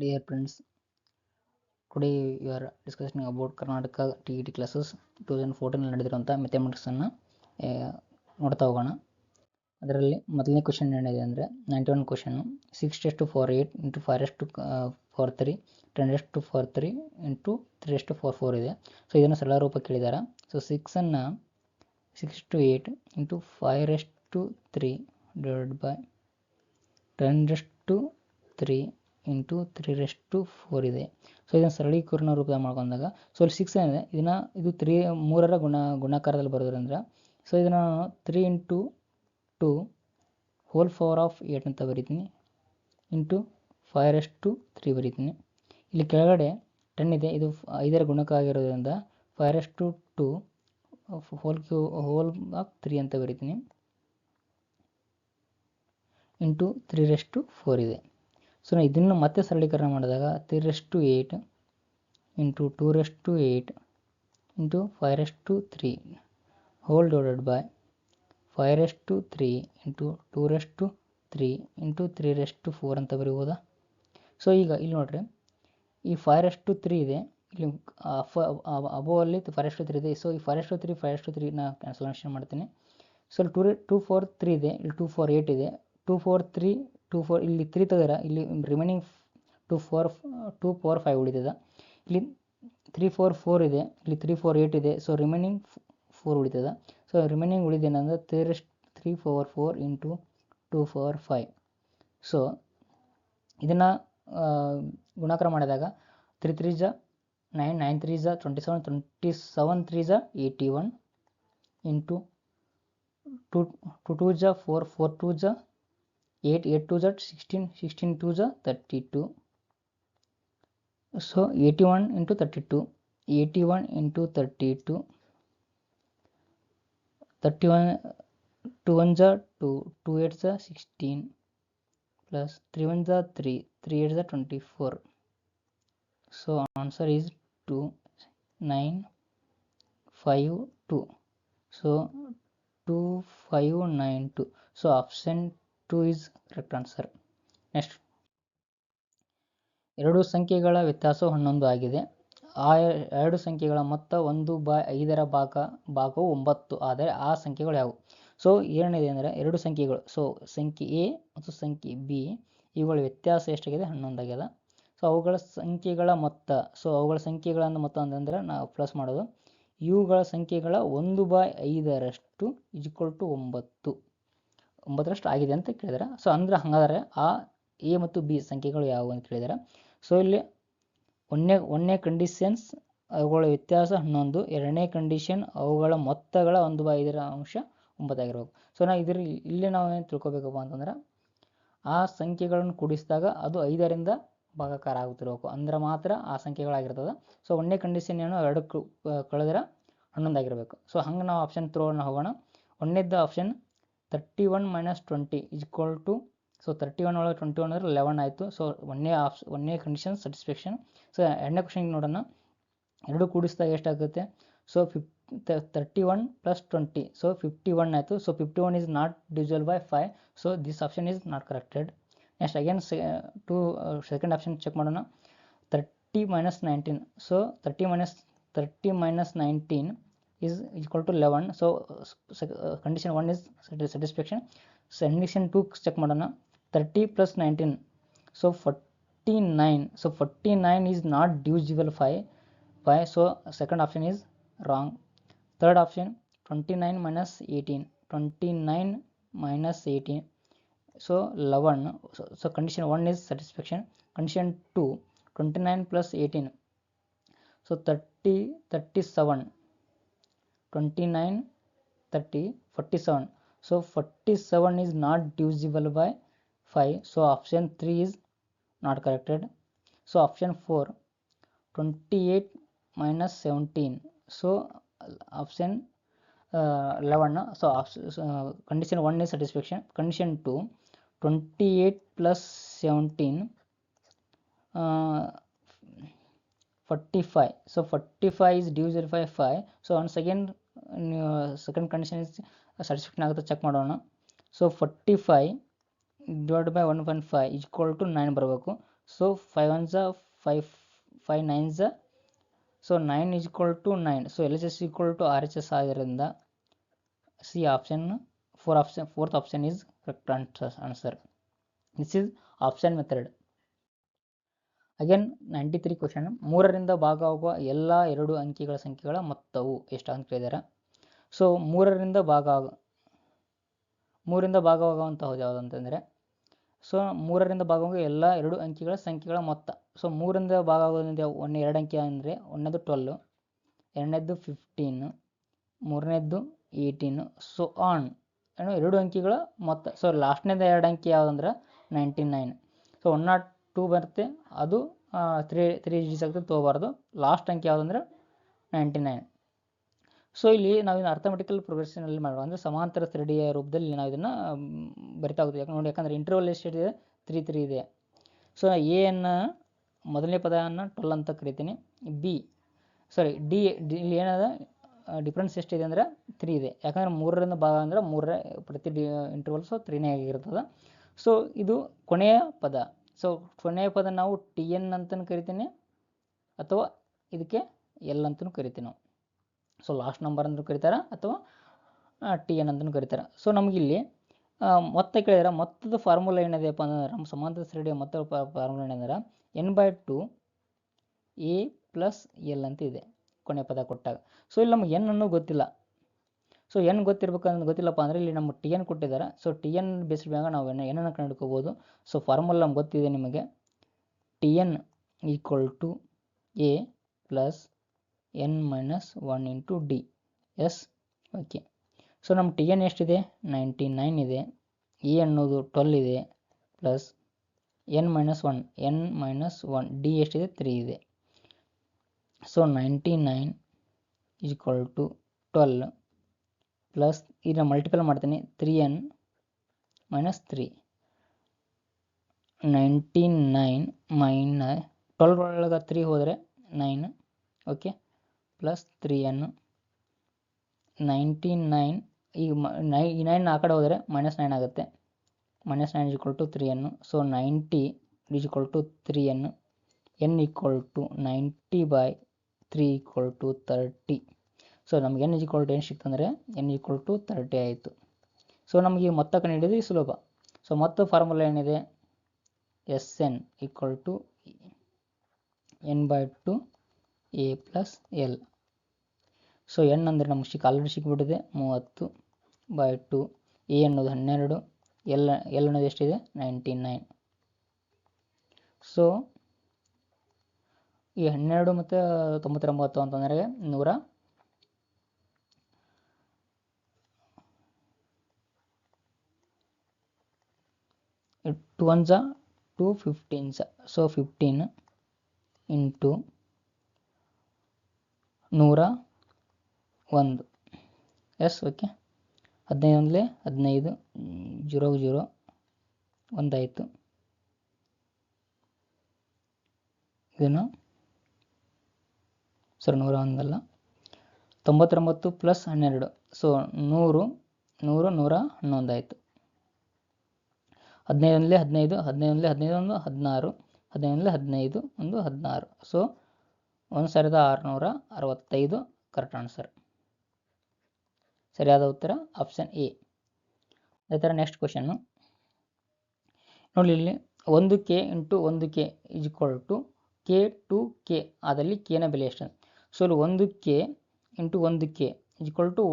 Dear friends, today we are discussing about Karnataka TET classes 2014 ನಡೆದಿರುವಂಥ ಮ್ಯಾಥಮೆಟಿಕ್ಸನ್ನು ನೋಡ್ತಾ ಹೋಗೋಣ. ಅದರಲ್ಲಿ ಮೊದಲನೇ ಕ್ವಶನ್ ಏನಿದೆ ಅಂದರೆ 91 ಕ್ವಶನ್ನು 6^48 ಇಂಟು 5^43 10^43 ಇಂಟು 3^44 ಇದೆ. ಸೊ ಇದನ್ನು ಸರಳ ರೂಪ ಕೇಳಿದ್ದಾರೆ. So 6 to 8 into 5^3 divided by 10^3 into 3^4 ಇದೆ. ಸೊ ಇದನ್ನು ಸರಳೀಕರಣ ರೂಪ ಮಾಡ್ಕೊಂಡಾಗ ಸೊ ಇಲ್ಲಿ 6 ಏನಿದೆ ಇದು 3ರ ಗುಣಾಕಾರದಲ್ಲಿ ಬರೋದ್ರಿಂದ ಸೊ ಇದನ್ನು 3 ಇಂಟು 2 ಹೋಲ್ ಪವರ್ ಆಫ್ 8 ಅಂತ ಬರೀತೀನಿ ಇಂಟು 5^3 ಬರೀತೀನಿ. ಇಲ್ಲಿ ಕೆಳಗಡೆ 10 ಇದೆ, ಇದು 5ರ ಗುಣಕ ಆಗಿರೋದ್ರಿಂದ 5^2 ಹೋಲ್ ಆಫ್ 3 ಅಂತ ಬರೀತೀನಿ ಇಂಟು 3^4 ಇದೆ. ಸೊ ನಾವು ಇದನ್ನು ಮತ್ತೆ ಸರಳೀಕರಣ ಮಾಡಿದಾಗ 3^8 into 2^8 into 5^3 whole divided by 5^3 into 2^3 into 3^4 ಅಂತ ಬರೀಬೋದಾ. ಸೊ ಈಗ ಇಲ್ಲಿ ನೋಡ್ರಿ, ಈ 5^3 ಇದೆ, ಇಲ್ಲಿ ಅಬೋವಲ್ಲಿ 5^3 ಇದೆ. ಸೊ ಈ 5^3 ನಾ ಕ್ಯಾನ್ಸಲೇಷನ್ ಮಾಡ್ತೀನಿ. ಸೊ 2 4 3 ಇದೆ, ಇಲ್ಲಿ 2 4 8 ಇದೆ, 2 4 3 2 4 ಇಲ್ಲಿ 3 ತೆಗೆದ್ರೆ ಇಲ್ಲಿ ರಿಮೈನಿಂಗ್ 2 ಪವರ್ 5 ಉಳಿತದ. ಇಲ್ಲಿ 3 4 4 ಇದೆ, ಇಲ್ಲಿ 3 4 8 ಇದೆ, ಸೊ ರಿಮೈನಿಂಗ್ 4 ಉಳಿತದ. ಸೊ ರಿಮೈನಿಂಗ್ ಉಳಿದೇನಂದ್ರೆ 3 ಪವರ್ 4 ಇಂಟು 2 ಪವರ್ 5. ಸೊ ಇದನ್ನು ಗುಣಾಕಾರ ಮಾಡಿದಾಗ 3 3 ಜ 9 9 3 ಜ 27 27 3 ಜ 81 ಇಂಟು 2 2 ಜ 4 4 2 ಜ 8 8 2 ಜ 16 16 2 ಜ 32. ಸೊ 81 ಇಂಟು 32 81 ಇಂಟು 32 31 2 1 ಜ 2 2 8 ಜ 16 ಪ್ಲಸ್ 3 1 ಜ 3 3 8 ಜ 24. So answer is 2 9 5 2. So 2 5 9 2. So option 2 is correct answer. Next, ಎರಡು ಸಂಖ್ಯೆಗಳ ವ್ಯತ್ಯಾಸವು 11 ಆಗಿದೆ. ಆ ಎರಡು ಸಂಖ್ಯೆಗಳ ಮೊತ್ತ 1/5ರ ಭಾಗವು 9 ಆದರೆ ಆ ಸಂಖ್ಯೆಗಳು ಯಾವುವು? ಸೊ ಏನಿದೆ ಅಂದರೆ ಎರಡು ಸಂಖ್ಯೆಗಳು, ಸೊ ಸಂಖ್ಯೆ ಎ ಮತ್ತು ಸಂಖ್ಯೆ ಬಿ ಇವುಗಳ ವ್ಯತ್ಯಾಸ ಎಷ್ಟಾಗಿದೆ? 11 ಆಗ್ಯದ. ಸೊ ಅವುಗಳ ಸಂಖ್ಯೆಗಳ ಮೊತ್ತ, ಸೊ ಅವುಗಳ ಸಂಖ್ಯೆಗಳನ್ನು ಮೊತ್ತ ಅಂತಂದರೆ ನಾವು ಪ್ಲಸ್ ಮಾಡೋದು, ಇವುಗಳ ಸಂಖ್ಯೆಗಳ 1/5ರಷ್ಟು = 9 9ರಷ್ಟು ಆಗಿದೆ ಅಂತ ಕೇಳಿದಾರೆ. ಸೊ ಅಂದ್ರೆ ಹಾಗಾದರೆ ಆ ಎ ಮತ್ತು ಬಿ ಸಂಖ್ಯೆಗಳು ಯಾವುವು ಅಂತ ಕೇಳಿದಾರೆ. ಸೊ ಇಲ್ಲಿ ಒಂದನೇ ಕಂಡೀಷನ್ಸ್ ಅವುಗಳ ವ್ಯತ್ಯಾಸ 11, ಎರಡನೇ ಕಂಡೀಷನ್ ಅವುಗಳ ಮೊತ್ತಗಳ 1/5ರ ಅಂಶ 9 ಆಗಿರ್ಬೇಕು. ಸೊ ನಾವು ಇಲ್ಲಿ ನಾವು ಏನು ತಿಳ್ಕೊಬೇಕಪ್ಪ ಅಂತಂದ್ರೆ ಆ ಸಂಖ್ಯೆಗಳನ್ನು ಕೂಡಿಸಿದಾಗ ಅದು 5ರಿಂದ ಭಾಗಾಕಾರ ಆಗುತ್ತಿರಬೇಕು, ಅಂದ್ರೆ ಮಾತ್ರ ಆ ಸಂಖ್ಯೆಗಳಾಗಿರ್ತದೆ. ಸೊ ಒಂದನೇ ಕಂಡೀಷನ್ ಏನು, 2 ಕಳೆದ್ರೆ 11 ಆಗಿರಬೇಕು. ಸೊ ಹಂಗೆ ನಾವು ಆಪ್ಷನ್ ತ್ರೋನ ಹೋಗೋಣ. ಒಂದನೇದ್ದು ಆಪ್ಷನ್ 31 - 20 = ಸೊ 31 ಒಳಗೆ 21 ಅಂದರೆ 11 ಆಯಿತು. ಸೊ ಒಂದನೇ ಕಂಡೀಷನ್ ಸ್ಯಾಟಿಸ್ಫ್ಯಾಕ್ಷನ್. ಸೊ ಎರಡನೇ ಕ್ವಶನ್ಗೆ ನೋಡೋಣ, 2 ಕೂಡಿಸಿದಾಗ ಎಷ್ಟಾಗುತ್ತೆ? ಸೊ 31 + 20, ಸೊ 51 ಆಯಿತು. So 51 is not divisible by 5. So this option is not corrected. Next again second option check ಮಾಡೋಣ, 30 - 19. So 30 - 19 is equal to 11. So condition 1 is satisfaction. So condition 2 check ಮಾಡೋಣ, 30 + 19, so 49. So 49 is not divisible by 5. So second option is wrong. Third option 29 - 18, 29 - 18, so 11. So condition 1 is satisfaction. Condition 2, 29 + 18, so 30 37, 29 30 47. So 47 is not divisible by 5. So option 3 is not corrected. So option 4, 28 - 17, so option 11. So condition 1 is satisfaction. Condition 2, 28 + 17, 45. So 45 is divisible by 5. So once again second condition is satisfaction ಆಗುತ್ತೆ, check ಮಾಡೋಣ. So 45 divide by 1.5 = 9 ಬರಬೇಕು. So 5 1 5 5 9 so 9 is equal to 9. So LHS equal to RHS ಆಗಿರೋದ್ರಿಂದ C option fourth option is correct answer. This is option method. Again 93 question. 3ರಿಂದ ಭಾಗವಾಗುವ ಎಲ್ಲ 2 ಅಂಕಿಗಳ ಸಂಖ್ಯೆಗಳ ಮೊತ್ತವು ಎಷ್ಟು ಅಂತ ಕೇಳಿದ್ದಾರೆ. ಸೊ 3ರಿಂದ ಭಾಗವಾಗುವಂತಹದ್ದು ಯಾವುದು ಅಂತಂದರೆ, ಸೊ 3ರಿಂದ ಭಾಗವಾಗುವ ಎಲ್ಲ 2 ಅಂಕಿಗಳ ಸಂಖ್ಯೆಗಳ ಮೊತ್ತ. ಸೊ 3ರಿಂದ ಭಾಗವಾಗೋದ್ರಿಂದ 2 ಅಂಕಿ ಅಂದರೆ ಒಂದನೇದು 12, ಎರಡನೇದು 15, ಮೂರನೇದು 18, ಸೊ ಆನ್ 2 ಅಂಕಿಗಳ ಮೊತ್ತ. ಸೊ ಲಾಸ್ಟ್ನೇದು 2 ಅಂಕಿ ಯಾವುದಂದ್ರೆ 99. ಸೊ 102 ಬರುತ್ತೆ, ಅದು 3 ಡಿಜಿಟ್ಸ್ ಆಗ್ತದೆ, ತೊಗೋಬಾರ್ದು. ಲಾಸ್ಟ್ ಅಂಕಿ ಯಾವುದಂದ್ರೆ 99. ಸೊ ಇಲ್ಲಿ ನಾವು ಇದನ್ನು ಅರ್ಥಮೆಟಿಕಲ್ ಪ್ರೋಗ್ರೆಷನಲ್ಲಿ ಮಾಡುವ ಅಂದರೆ ಸಮಾಂತರ ಸರಣಿಯ ರೂಪದಲ್ಲಿ ನಾವು ಇದನ್ನು ಬರಿತಾ ಹೋಗ್ತೀವಿ. ನೋಡಿ, ಯಾಕಂದರೆ ಇಂಟರ್ವಲ್ ಎಷ್ಟಿದೆ 3 3 ಇದೆ. ಸೊ ಎ ಅನ್ನು ಮೊದಲನೇ ಪದವನ್ನು 12 ಅಂತ ಕರಿತೀನಿ. ಡಿ ಇಲ್ಲಿ ಏನದ ಡಿಫ್ರೆನ್ಸ್ ಎಷ್ಟಿದೆ ಅಂದರೆ 3 ಇದೆ. ಯಾಕಂದರೆ 3ರಿಂದ ಭಾಗ ಅಂದರೆ 3 ಪ್ರತಿ ಇಂಟರ್ವಲ್, ಸೊ 3ನೇ ಆಗಿರ್ತದೆ. ಸೊ ಇದು ಕೊನೆಯ ಪದ. ಸೊ ಕೊನೆಯ ಪದ ನಾವು ಟಿ ಎನ್ ಅಂತಲೂ ಕರಿತೀನಿ, ಅಥವಾ ಇದಕ್ಕೆ ಎಲ್ ಅಂತಲೂ ಕರಿತೀವಿ ನಾವು. ಸೊ ಲಾಸ್ಟ್ ನಂಬರ್ ಅಂತಲೂ ಕರೀತಾರೆ, ಅಥವಾ ಟಿ ಎನ್ ಅಂತಲೂ ಕರೀತಾರೆ. ಸೊ ನಮಗಿಲ್ಲಿ ಮೊತ್ತ ಕೇಳಿದ್ರೆ ಮೊತ್ತದ ಫಾರ್ಮುಲಾ ಏನಿದೆಯಪ್ಪ ಅಂದ್ರೆ, ನಮ್ಮ ಸಮಾಂತರ ಸರಣಿಯ ಮೊತ್ತದ ಫಾರ್ಮುಲಾ ಏನಂದ್ರೆ n/2 a ಪ್ಲಸ್ ಎಲ್ ಅಂತ ಇದೆ ಕೊನೆಯ ಪದ ಕೊಟ್ಟಾಗ. ಸೊ ಇಲ್ಲಿ ನಮಗೆ ಎನ್ ಅನ್ನೋ ಗೊತ್ತಿಲ್ಲ. ಸೊ ಎನ್ ಗೊತ್ತಿಲ್ಲಪ್ಪ ಅಂದರೆ ಇಲ್ಲಿ ನಮ್ಮ ಟಿ ಎನ್ ಕೊಟ್ಟಿದ್ದಾರೆ. ಸೊ ಟಿ ಎನ್ ಬೇಸ್ಡ್ ಮ್ಯಾಗ ನಾವು ಏನನ್ನು ಕಂಡುಹಿಡ್ಕೋಬೋದು. ಸೊ ಫಾರ್ಮುಲಾ ನಮ್ಗೆ ಗೊತ್ತಿದೆ ನಿಮಗೆ, T N equal to A plus n-1 into D. Yes, okay. So ನಮ್ಮ ಟಿ ಎನ್ ಎಷ್ಟಿದೆ 99 ಇದೆ, ಎ ಅನ್ನೋದು 12 ಇದೆ, ಪ್ಲಸ್ n-1 ಡಿ ಎಷ್ಟಿದೆ 3 ಇದೆ. ಸೊ 99 ಈಕ್ವಲ್ ಟು 12 ಪ್ಲಸ್ ಇದನ್ನ ಮಲ್ಟಿಪಲ್ ಮಾಡ್ತೀನಿ, 3n - 3. 99 ಮೈನಸ್ 12 ಒಳಗೆ 3 ಹೋದರೆ 9, ಓಕೆ, ಪ್ಲಸ್ 3n. 99 ಈಗ ಈ 9 ಆ ಕಡೆ ಹೋದರೆ -9 ಆಗುತ್ತೆ. -9 equal to 3n. So 90 equal to 3n. n equal to 90/3 equal to 30. So ನಮ್ಗೆ n ಈಕ್ವಲ್ ಟು ಏನು ಸಿಕ್ತಂದರೆ n ಈಕ್ವಲ್ ಟು 30 ಆಯಿತು. ಸೊ ನಮಗೆ ಮೊತ್ತ ಕಂಡುಹಿಡಿಯೋದು ಸುಲಭ. ಸೊ ಮೊತ್ತ ಫಾರ್ಮುಲಾ ಏನಿದೆ, Sn equal to n/2 a plus L. So n ಅಂದರೆ ನಮಗೆ ಆಲ್ರೆಡಿ ಸಿಕ್ಬಿಟ್ಟಿದೆ 30/2, a ಅನ್ನೋದು 12, ಎಲ್ ಅನ್ನೋದು ಎಷ್ಟಿದೆ 99. ಸೊ ಈ 12 ಮತ್ತು 99 ಅಂತಂದರೆ 100. 2 1 2 15. So 15 into 101. S, okay. 15 15, 0 0 1 ಆಯಿತು. ಇದನ್ನು 101 ಅಲ್ಲ, 99 ಪ್ಲಸ್ 12. ಸೊ 100 100 111 ಆಯಿತು. 15 15 15 15 16, 15 15 16. So 1665 correct answer. ಸರಿಯಾದ ಉತ್ತರ ಆಪ್ಷನ್ ಎ. ಅದೇ ಥರ ನೆಕ್ಸ್ಟ್ ಕ್ವಶನ್ನು ನೋಡಿ, ಇಲ್ಲಿ 1k into 1k is equal to k/k ಆದಲ್ಲಿ k ನ ಬೆಲೆ ಎಷ್ಟು? ಸೊ ಇಲ್ಲಿ 1k into 1k is equal to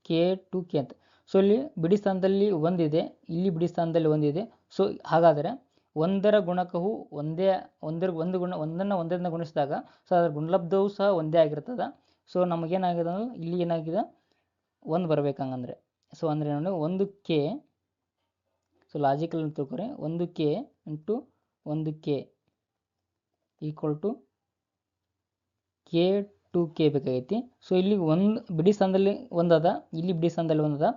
k/k ಅಂತ. ಸೊ ಇಲ್ಲಿ ಬಿಡಿ ಸ್ಥಾನದಲ್ಲಿ 1 ಇದೆ, ಇಲ್ಲಿ ಬಿಡಿ ಸ್ಥಾನದಲ್ಲಿ 1 ಇದೆ. ಸೊ ಹಾಗಾದರೆ ಒಂದರ ಗುಣಕವು ಒಂದನ್ನು ಒಂದರಿಂದ ಗುಣಿಸಿದಾಗ ಸೊ ಅದರ ಗುಣಲಬ್ಧವು ಸಹ ಒಂದೇ ಆಗಿರ್ತದೆ. ಸೊ ನಮಗೇನಾಗಿದೆ ಅಂದ್ರೆ ಇಲ್ಲಿ ಏನಾಗಿದೆ 1 ಬರಬೇಕಂಗಂದ್ರೆ. ಸೊ ಅಂದರೆ ನೋಡಿ 1k, ಸೊ ಲಾಜಿಕಲ್ ತಿಳ್ಕೊರಿ, 1k into 1k equal to k/k ಬೇಕಾಗೈತಿ. ಸೊ ಇಲ್ಲಿ ಬಿಡಿ ಸ್ಥಾನದಲ್ಲಿ 1 ಅದ, ಇಲ್ಲಿ ಬಿಡಿ ಸ್ಥಾನದಲ್ಲಿ 1 ಅದ.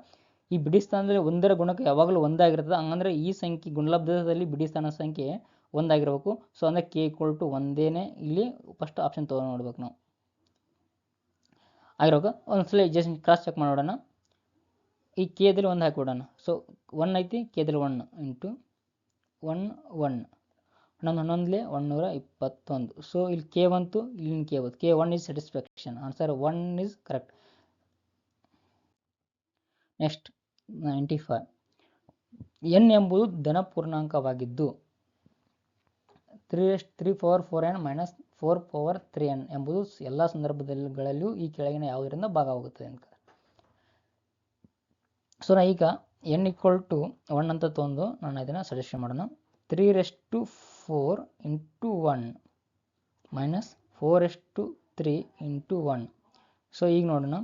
ಈ ಬಿಡಿ ಸ್ಥಾನದಲ್ಲಿ ಒಂದರ ಗುಣಕ ಯಾವಾಗಲೂ ಒಂದಾಗಿರ್ತದೆ. ಹಂಗಂದ್ರೆ ಈ ಸಂಖ್ಯೆ ಗುಣಲಬ್ಧದಲ್ಲಿ ಬಿಡಿ ಸ್ಥಾನ ಸಂಖ್ಯೆ 1 ಆಗಿರಬೇಕು. ಸೊ ಅಂದರೆ k ಈಕ್ವಲ್ ಟು ಒಂದೇನೆ ಇಲ್ಲಿ ಫಸ್ಟ್ ಆಪ್ಷನ್ ತೊಗೊಂಡು ನೋಡ್ಬೇಕು ನಾವು ಆಗಿರೋಕೆ. ಒಂದ್ಸಲ ಜಸ್ಟ್ ಕ್ರಾಸ್ ಚೆಕ್ ಮಾಡೋಣ. ಈ ಕೇದಲ್ಲಿ 1 ಹಾಕಿಬಿಡೋಣ. ಸೊ 1 ಐತಿ, ಕೇದಲ್ಲಿ 1 ಇಂಟು 1 1 ಹನ್ನೊಂದಲೇ 121. ಸೊ ಇಲ್ಲಿ ಕೆ ಬಂತು, ಇಲ್ಲಿ ಕೆ ಬಂತು. K1 is satisfaction. Answer 1 is correct. Next 95. n ಎಂಬುದು ಧನ ಪೂರ್ಣಾಂಕವಾಗಿದ್ದು 3 power 4n minus 4 power 3n ಎಂಬುದು ಎಲ್ಲ ಸಂದರ್ಭಗಳಲ್ಲಿಯೂ ಈ ಕೆಳಗಿನ ಯಾವುದರಿಂದ ಭಾಗವಾಗುತ್ತದೆ ಅಂತ. ಸೊ ನಾ ಈಗ n ಈಕ್ವಲ್ ಟು 1 ಅಂತ ತೊಗೊಂಡು ನಾನು ಇದನ್ನು ಸಜೆಷನ್ ಮಾಡೋಣ. 3⁴ ಇಂಟು 1 ಮೈನಸ್ 4⁴ ಇಂಟು 1. ಸೊ ಈಗ ನೋಡೋಣ,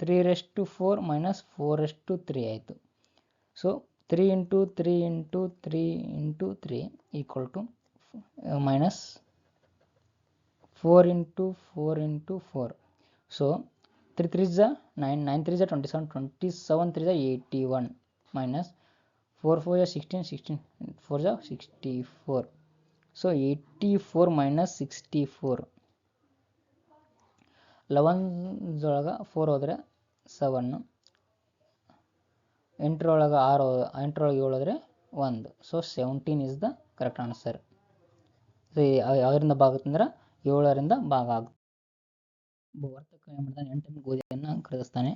3⁴ ಮೈನಸ್ 4⁴ ಆಯಿತು. So 3 into 3 into 3 into 3 equal to minus 4 into 4 into 4. So 3 3 is 9, 9 3 is 27, 27 3 is 81, minus 4 4 is 16, 16 4 is 64. So 84 minus 64. 11 ಒಳಗೆ 4 ಹೋದರೆ 7, 8 ಒಳಗೆ 6, 8 ಒಳಗೆ 7 ಹೋದರೆ 1. So 17 is the correct answer. So ಯಾವ್ದರಿಂದ ಭಾಗ ಆಗುತ್ತಂದ್ರೆ 7ರಿಂದ ಭಾಗ ಆಗುತ್ತೆ. ವರ್ತಕ ಏನು ಮಾಡ್ತಾನೆ, 8 ಗೋಧಿಯನ್ನು ಖರೀದಿಸ್ತಾನೆ.